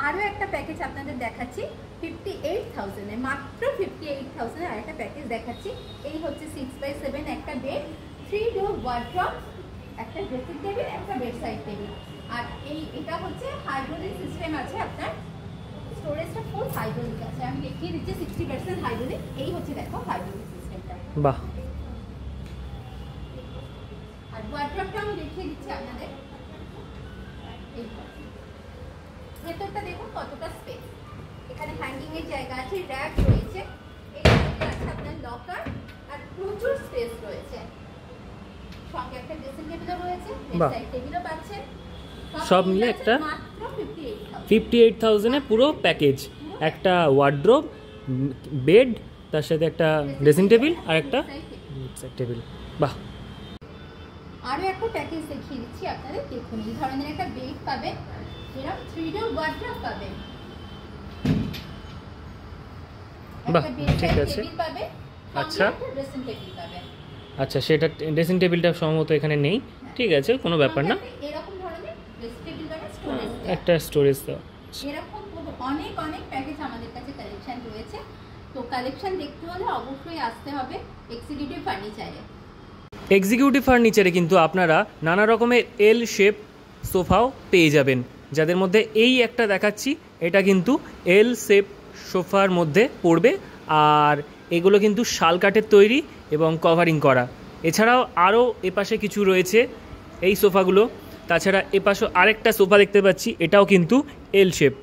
আরও একটা প্যাকেজ আপনাদের দেখাচ্ছি 58,000 এ, মাত্র 58,000 এর আরেকটা প্যাকেজ দেখাচ্ছি। এই হচ্ছে 6x7 একটা বেড, 3 ডোর ওয়ার্ড্রপ, একটা ড্রেসিং টেবিল, একটা বেড সাইড টেবিল। আর এটা হচ্ছে হাইড্রোলিক সিস্টেম আছে, আপনার স্টোরেজটা ফুল হাইড্রোলিক আছে। আমি দেখিয়ে দিচ্ছি 60% হাইড্রোলিক। এই হচ্ছে দেখো হাইড্রোলিক সিস্টেমটা। বাহ। আর ওয়ার্ড্রপটা আমি দেখিয়ে দিচ্ছি আপনাদের। ভেতরটা দেখুন কতটা স্পেস, এখানে হ্যাঙ্গিং এর জায়গা আছে, র‍্যাক রয়েছে, এইখানে আছে আপনার লকার, আর প্রচুর স্পেস রয়েছে। সঙ্গে একটা ড্রেসিং টেবিলও রয়েছে, বেডসাইড টেবিলও পাচ্ছেন। সব মিলে একটা মাত্র 58,000 এ পুরো প্যাকেজ। একটা ওয়ার্ড্রোব, বেড, তার সাথে একটা ড্রেসিং টেবিল আর একটা বেডসাইড টেবিল। বাহ। আরও একটা প্যাকেজ দেখিয়ে দিচ্ছি আপনাদের। দেখুন এই ধরনের একটা বেড পাবেন, এরকম 3 ডোর ওয়ার্ড্রপ পাবেন, বাহ ঠিক আছে। আচ্ছা ড্রেসিং টেবিল পাবেন। আচ্ছা, সেটা ড্রেসিং টেবিলটা সম্ভবত এখানে নেই, ঠিক আছে, কোনো ব্যাপার না। এরকম ধরনের ড্রেসিং টেবিল পাবেন, স্টোরেজ একটা স্টোরেজ দাও। এরকম অনেক অনেক প্যাকেজ আমাদের কাছে কালেকশন রয়েছে। তো কালেকশন দেখতে হলে অবশ্যই আসতে হবে এক্সিকিউটিভ ফার্নিচারে। এক্সিকিউটিভ ফার্নিচারে কিন্তু আপনারা নানা রকমের এল শেপ সোফাও পেয়ে যাবেন, যাদের মধ্যে এই একটা দেখাচ্ছি, এটা কিন্তু এল শেপ সোফার মধ্যে পড়বে। আর এগুলো কিন্তু শাল কাঠের তৈরি এবং কভারিং করা। এছাড়াও আরও এপাশে কিছু রয়েছে এই সোফাগুলো। তাছাড়া এপাশে আরেকটা সোফা দেখতে পাচ্ছি, এটাও কিন্তু এল শেপ।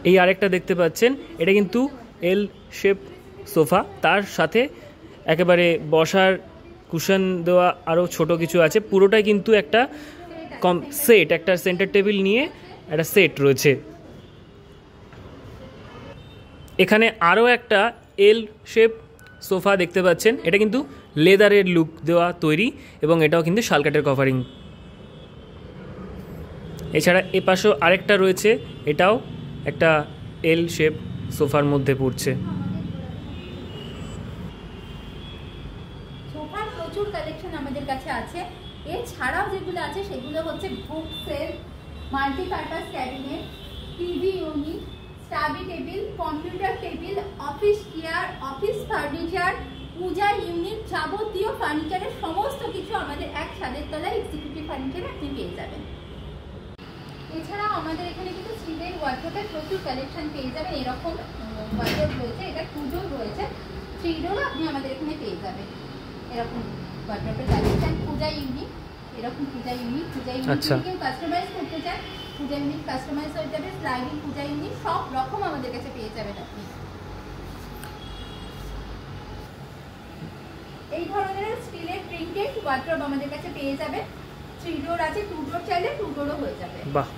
এই আরেকটা দেখতে পাচ্ছেন, এটা কিন্তু এল শেপ সোফা, তার সাথে একেবারে বসার কুশন দেওয়া আরও ছোট কিছু আছে। পুরোটাই কিন্তু একটা সেট, একটা সেন্টার টেবিল নিয়ে একটা সেট রয়েছে। এখানে আরও একটা এল শেপ সোফা দেখতে পাচ্ছেন, এটা কিন্তু লেদারের লুক দেওয়া তৈরি এবং এটাও কিন্তু শালকাঠের কভারিং। এছাড়া এপাশেও আরেকটা রয়েছে, এটাও একটা এল শেপ সোফার মধ্যে পড়ছে। সোফার প্রচুর কালেকশন আমাদের কাছে আছে। এছাড়াও যেগুলো আছে সেগুলো হচ্ছে book shelf, multipurpose cabinet, TV unit, study table, computer table, office chair, office furniture, puja unit, যাবতীয় ফার্নিচারের সমস্ত কিছু আমাদের এক ছাদের তলায় এক্সিকিউটিভ ফার্নিচারে আপনি পেয়ে যাবেন। এছাড়াও আমাদের এখানে কিন্তু স্টিলের ওয়ার্ড্রোবের প্রচুর কালেকশন পেয়ে যাবেন। এরকম ওয়ার্ড্রোব রয়েছে, এটা 2 ডোর রয়েছে, 3 ডোর আপনি আমাদের এখানে পেয়ে যাবেন। এরকম ওয়ার্ড্রোবের কালেকশন, পূজা ইউনিট, এরকম পূজা ইউনিট কেউ কাস্টমাইজ করতে চান, পূজা ইউনিট কাস্টমাইজ হয়ে যাবে, স্লাইডিং পূজা ইউনিট, সব রকম আমাদের কাছে পেয়ে যাবেন আপনি। এই ধরনের স্টিলের প্রিন্টেড ওয়ার্ড্রোব আমাদের কাছে পেয়ে যাবেন। 3 ডোর আছে, 2 ডোর চাইলে 2 ডোরও হয়ে যাবে। বাহ।